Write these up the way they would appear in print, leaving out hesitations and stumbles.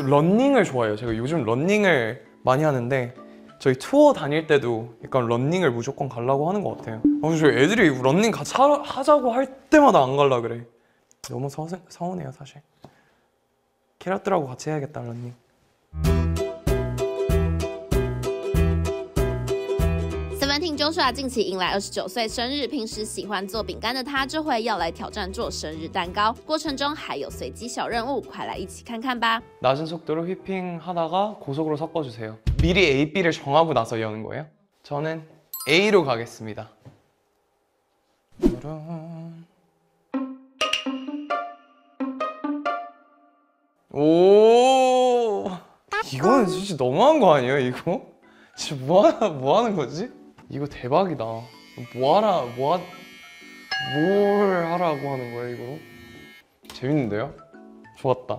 러닝을 좋아해요. 제가 요즘 러닝을 많이 하는데 저희 투어 다닐 때도 약간 러닝을 무조건 가려고 하는 것 같아요. 저희 애들이 러닝 같이 하자고 할 때마다 안 갈라 그래. 너무 서운해요 사실. 캐럿들하고 같이 해야겠다 러닝. 17 Joshua 近期迎来29岁生日，平时喜欢做饼干的他，这回要来挑战做生日蛋糕，过程中还有随机小任务，快来一起看看吧。 낮은 속도로 휘핑하다가 고속으로 섞어주세요. 미리 A, B를 정하고 나서 여는 거예요? 저는 A로 가겠습니다. 오, 이거는 진짜 너무한 거 아니에요 이거? 진짜 뭐 하는 거지? 이거 대박이다. 뭘 하라고 하는 거예요 이거? 재밌는데요? 좋았다.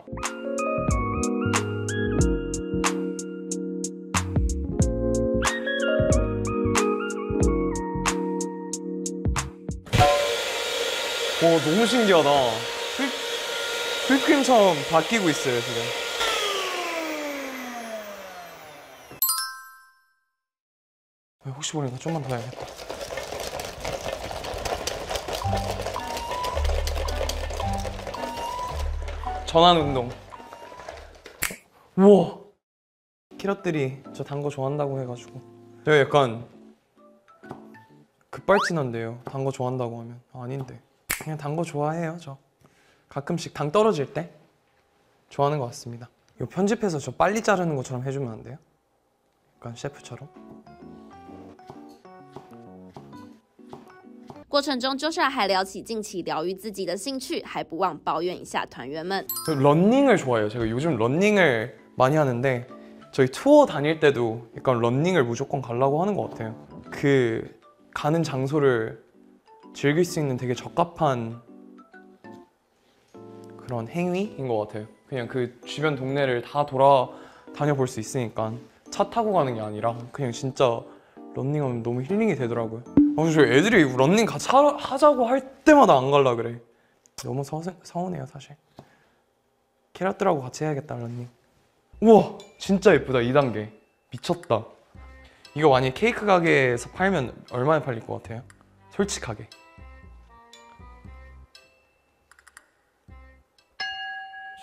와 너무 신기하다. 휘핑처럼 바뀌고 있어요 지금. 혹시 모르니까 좀만 더 해야겠다. 전환 운동. 우와! 캐럿들이 저 단 거 좋아한다고 해가지고 제가 약간 급발진한데요. 단 거 좋아한다고 하면 아닌데 그냥 단 거 좋아해요. 저 가끔씩 당 떨어질 때 좋아하는 것 같습니다. 이거 편집해서 저 빨리 자르는 것처럼 해주면 안 돼요? 약간 셰프처럼. 过程中 ，Joshua 还聊起近期疗愈自己的兴趣，还不忘抱怨一下团员们。 러닝을 좋아해요. 제가 요즘 러닝을 많이 하는데 저희 투어 다닐 때도 약간 러닝을 무조건 가려고 하는 것 같아요. 그 가는 장소를 즐길 수 있는 되게 적합한 그런 행위인 것 같아요. 그냥 그 주변 동네를 다 돌아다녀 볼 수 있으니까 차 타고 가는 게 아니라 그냥 진짜 러닝하면 너무 힐링이 되더라고요. 저희 애들이 러닝 같이 하자고 할 때마다 안 갈라 그래. 너무 서운해요 사실. 캐럿들하고 같이 해야겠다 러닝. 우와 진짜 예쁘다 2단계. 미쳤다. 이거 만약에 케이크 가게에서 팔면 얼마에 팔릴 것 같아요? 솔직하게.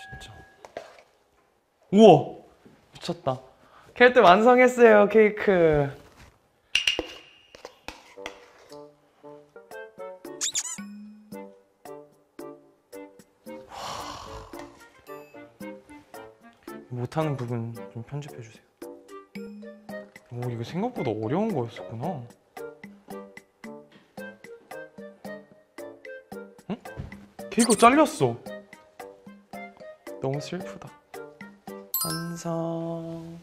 진짜. 우와 미쳤다. 캐럿들 완성했어요 케이크. 못하는 부분 좀 편집해주세요. 오 이거 생각보다 어려운 거였었구나. 응? 케이크가 잘렸어. 너무 슬프다. 완성.